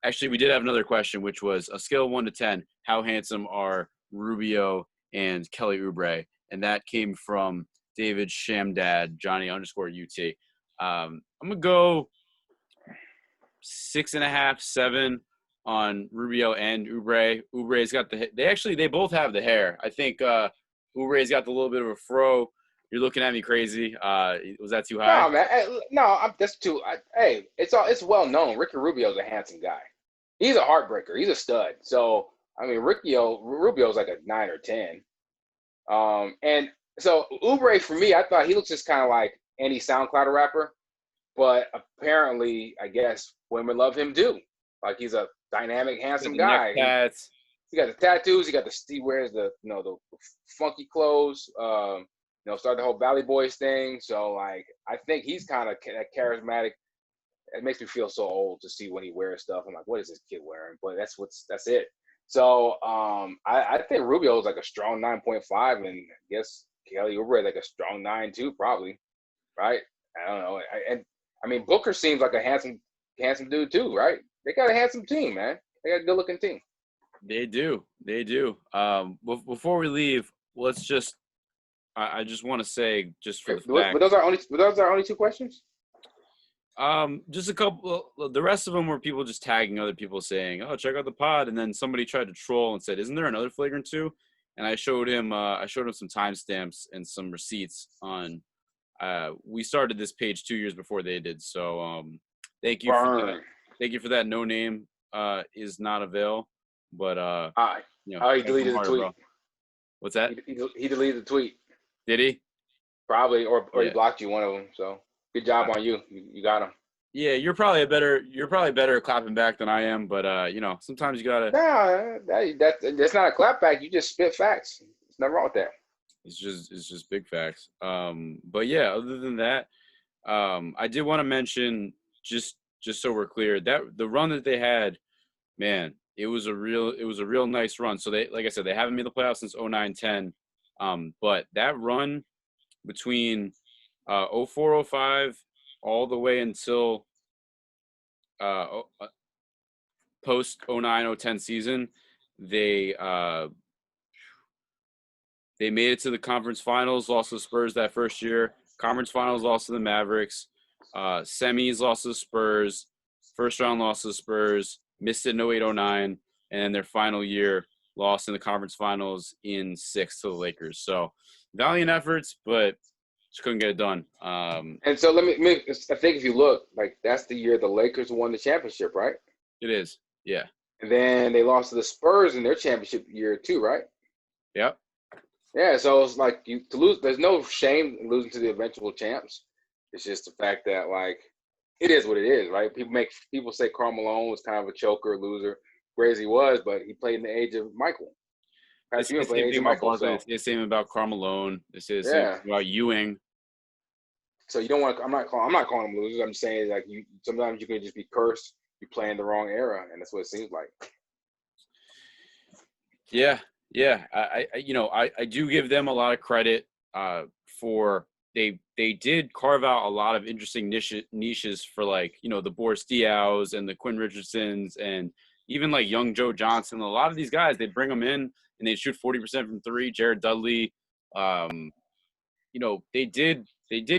actually, we did have another question, which was a scale of 1 to 10. How handsome are Rubio and Kelly Oubre? And that came from David Shamdad, Johnny _UT. I'm gonna go 6.5, 7 on Rubio and Oubre. Oubre's got they both have the hair. I think Oubre's got the little bit of a fro. You're looking at me crazy. Was that too high? No, man. That's too. It's well known. Ricky Rubio's a handsome guy. He's a heartbreaker. He's a stud. So I mean, Rubio's like a 9 or 10. And so Oubre, for me, I thought he looks just kind of like any SoundCloud rapper, but apparently, I guess women love him too. Like he's a dynamic, handsome guy. He got the tattoos. He wears the funky clothes. Start the whole Valley Boys thing. So like, I think he's kind of charismatic. It makes me feel so old to see when he wears stuff. I'm like, what is this kid wearing? But that's it. So I think Rubio is like a strong 9.5, and I guess Kelly Oubre like a strong 9 too, probably. Right? I don't know. I mean Booker seems like a handsome dude too, right? They got a handsome team, man. They got a good looking team. They do. They do. Before we leave, let's just I just want to say, just for the But fact, those are only two questions? just a couple. The rest of them were people just tagging other people saying, "Oh, check out the pod," and then somebody tried to troll and said, "Isn't there another Flagrant 2?" And I showed him some timestamps and some receipts on. We started this page 2 years before they did, so thank you for that. Burn. Thank you for that. No name is not avail, but He deleted the tweet. bro. What's that? He deleted the tweet. Did he? Probably, or Yeah. he blocked you, one of them. So good job on you. You got him. Yeah, you're probably better at clapping back than I am, but sometimes you gotta. Nah, that's not a clapback. You just spit facts. There's nothing wrong with that. It's just big facts. But yeah, other than that, I did want to mention just so we're clear that the run that they had, man, it was a real nice run. So they, like I said, they haven't made the playoffs since 09-10. But that run between 04-05 all the way until post 09-010 season, they made it to the conference finals, lost to the Spurs that first year. Conference finals, lost to the Mavericks. Semis, lost to the Spurs. First round, lost to the Spurs. Missed it in 08-09. And then their final year, lost in the conference finals in 6 to the Lakers. So valiant efforts, but just couldn't get it done. And so I think if you look, like that's the year the Lakers won the championship, right? It is, yeah. And then they lost to the Spurs in their championship year too, right? Yep. Yeah, so it's like to lose. There's no shame in losing to the eventual champs. It's just the fact that like it is what it is, right? People say Karl Malone was kind of a choker, loser. Great as he was, but he played in the age of Michael. They say the same thing about Barkley. They say the same about Karl Malone. They say the same thing about Ewing. So you don't want to. I'm not calling them losers. I'm saying like sometimes you can just be cursed. You play in the wrong era, and that's what it seems like. Yeah. I do give them a lot of credit for they did carve out a lot of interesting niches for like the Boris Diaws and the Quinn Richardsons and even like young Joe Johnson. A lot of these guys, they bring them in and they shoot 40% from three. Jared Dudley, they did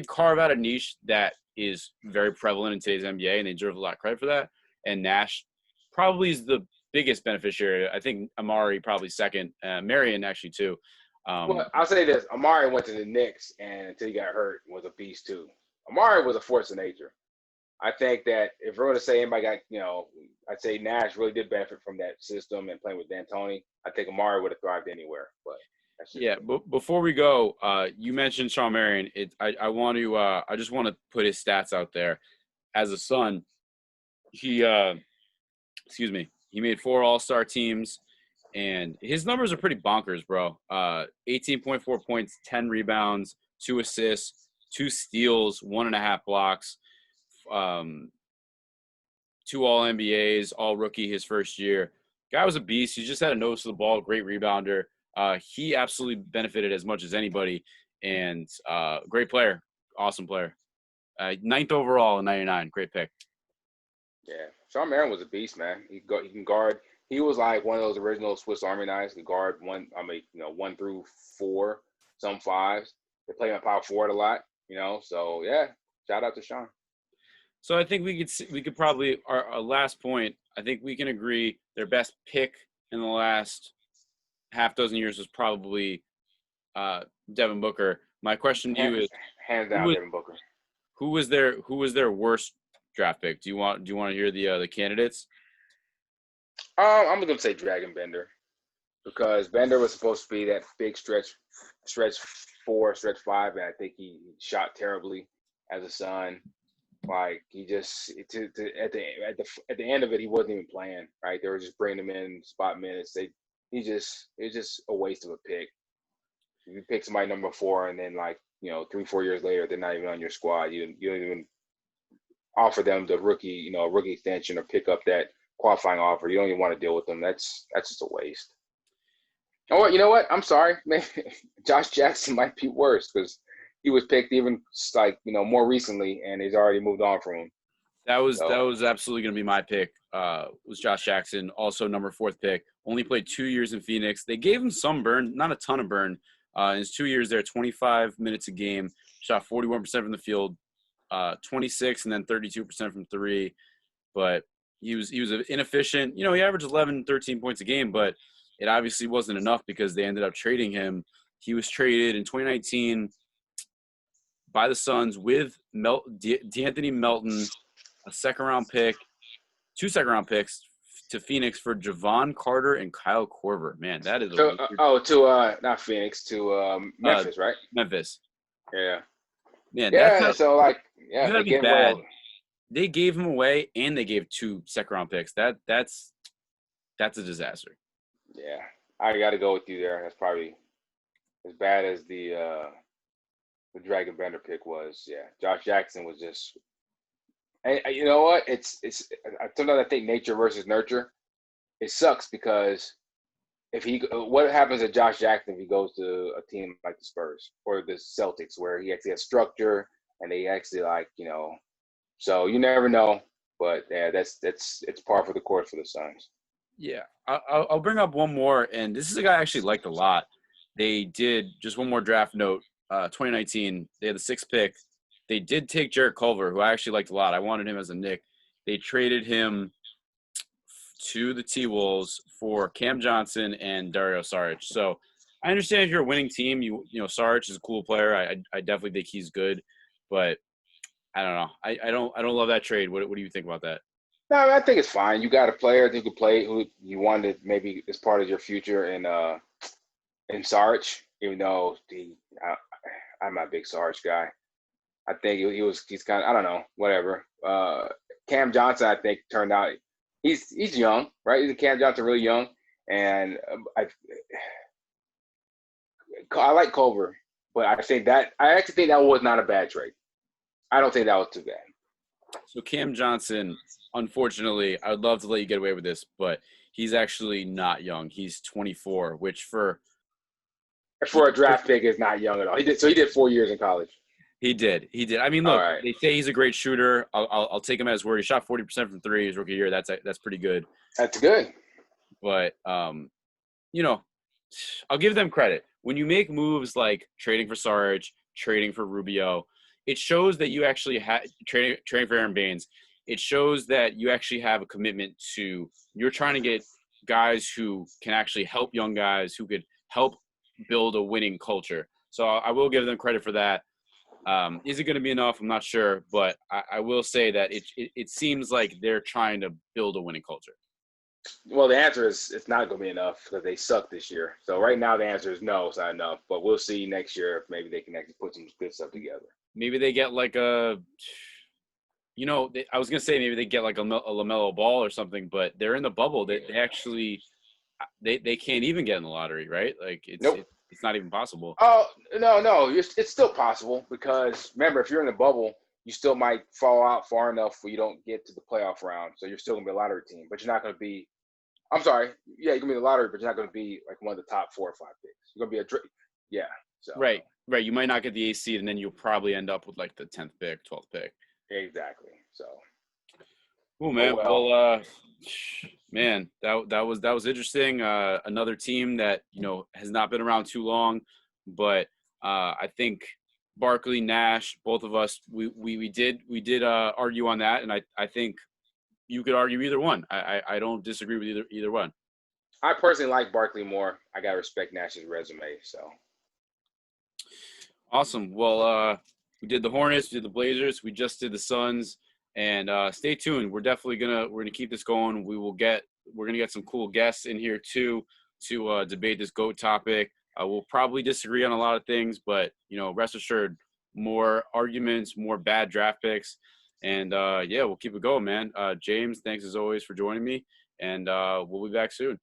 carve out a niche that is very prevalent in today's NBA, and they deserve a lot of credit for that. And Nash probably is the biggest beneficiary. I think Amari probably second, Marion actually too. Well, I'll say this: Amari went to the Knicks, and until he got hurt, was a beast too. Amari was a force of nature. I think that if we're going to say anybody got, I'd say Nash really did benefit from that system and playing with D'Antoni. I think Amari would have thrived anywhere. But but before we go, you mentioned Shawn Marion. I just want to put his stats out there. As a Sun, he made 4 All-Star teams, and his numbers are pretty bonkers, bro. 18.4 points, 10 rebounds, 2 assists, 2 steals, 1.5 blocks, 2 All-NBAs, All-Rookie his first year. Guy was a beast. He just had a nose to the ball, great rebounder. He absolutely benefited as much as anybody, and great player, awesome player. 9th overall in 99, great pick. Yeah, Shawn Marion was a beast, man. He can guard. He was like one of those original Swiss Army knives. He could guard 1 through 4, some 5s. They play him at power forward a lot, So yeah, shout out to Shawn. So I think we could probably our last point. I think we can agree their best pick in the last half dozen years was probably Devin Booker. My question to you is, hands down, Devin Booker. Who was their worst draft pick? Do you want to hear the candidates? I'm gonna say Dragon Bender, because Bender was supposed to be that big stretch 4, stretch 5, and I think he shot terribly as a Sun. Like he just at the end of it, he wasn't even playing. Right, they were just bringing him in spot minutes. It's just a waste of a pick. You pick somebody number 4, and then 3-4 years later, they're not even on your squad. You don't even offer them the rookie extension or pick up that qualifying offer. You don't even want to deal with them. That's just a waste. Oh, you know what? I'm sorry. Maybe Josh Jackson might be worse because he was picked even more recently, and he's already moved on from him. That was absolutely going to be my pick. Was Josh Jackson, also number 4th pick. Only played 2 years in Phoenix. They gave him some burn, not a ton of burn. In his 2 years there, 25 minutes a game, shot 41% from the field, 26 and then 32% from 3. But he was inefficient. He averaged 11, 13 points a game, but it obviously wasn't enough because they ended up trading him. He was traded in 2019 by the Suns with D'Anthony Melton, a 2nd-round pick, 2 second-round picks to Phoenix for Javon Carter and Kyle Korver. Man, that is not Phoenix, to Memphis, right? Memphis. Yeah. Man, they be bad. They gave him away and they gave 2 second-round picks. That's a disaster. Yeah, I got to go with you there. That's probably as bad as the Dragon Bender pick was. Yeah, Josh Jackson was just. And you know what? It's sometimes I think nature versus nurture. It sucks because what happens to Josh Jackson if he goes to a team like the Spurs or the Celtics where he actually has structure and they actually so you never know. But yeah, it's par for the course for the Suns. Yeah, I'll bring up one more, and this is a guy I actually liked a lot. They did just one more draft note. 2019, they had the 6th pick. They did take Jarrett Culver, who I actually liked a lot. I wanted him as a Knick. They traded him to the T-Wolves for Cam Johnson and Dario Saric. So I understand if you're a winning team, Saric is a cool player. I definitely think he's good, but I don't know. I don't love that trade. What do you think about that? No, I think it's fine. You got a player who could play, who you wanted maybe as part of your future in Saric, even though I'm not a big Saric guy. I think he's kind of, I don't know, whatever. Cam Johnson, I think, turned out he's young, right? He's Cam Johnson, really young, and I like Culver, but I actually think that was not a bad trade. I don't think that was too bad. So Cam Johnson, unfortunately, I would love to let you get away with this, but he's actually not young. He's 24, which for a draft pick is not young at all. He did 4 years in college. He did. I mean, look, They say he's a great shooter. I'll take him at his word. He shot 40% from 3 his rookie year. That's pretty good. That's good. But I'll give them credit. When you make moves like trading for Saric, trading for Rubio, it shows that you actually have trading for Aaron Baines. It shows that you actually have a commitment to you're trying to get guys who can actually help young guys who could help build a winning culture. So I will give them credit for that. Is it going to be enough? I'm not sure, but I will say that it seems like they're trying to build a winning culture. Well, the answer is it's not going to be enough because they suck this year. So right now the answer is no, it's not enough. But we'll see next year if maybe they can actually put some good stuff together. Maybe they get like I was going to say maybe they get like a LaMelo Ball or something, but they're in the bubble. They actually they can't even get in the lottery, right? Like it's not even possible. Oh, no. It's still possible because, remember, if you're in the bubble, you still might fall out far enough where you don't get to the playoff round. So you're still going to be a lottery team. But you're not going to be – I'm sorry. Yeah, you're going to be the lottery, but you're not going to be like one of the top 4 or 5 picks. You're going to be – yeah. So. Right. You might not get the AC seed, and then you'll probably end up with like the 10th pick, 12th pick. Exactly. So. Oh, man. Well, man, that was interesting. Another team that has not been around too long, but I think Barkley, Nash, both of us, we did argue on that, and I think you could argue either one. I don't disagree with either one. I personally like Barkley more. I gotta respect Nash's resume. So awesome. Well, we did the Hornets, we did the Blazers, we just did the Suns. And stay tuned. We're definitely gonna keep this going. We're gonna get some cool guests in here too to debate this GOAT topic. We'll probably disagree on a lot of things, but rest assured, more arguments, more bad draft picks, and we'll keep it going, man. James, thanks as always for joining me, and we'll be back soon.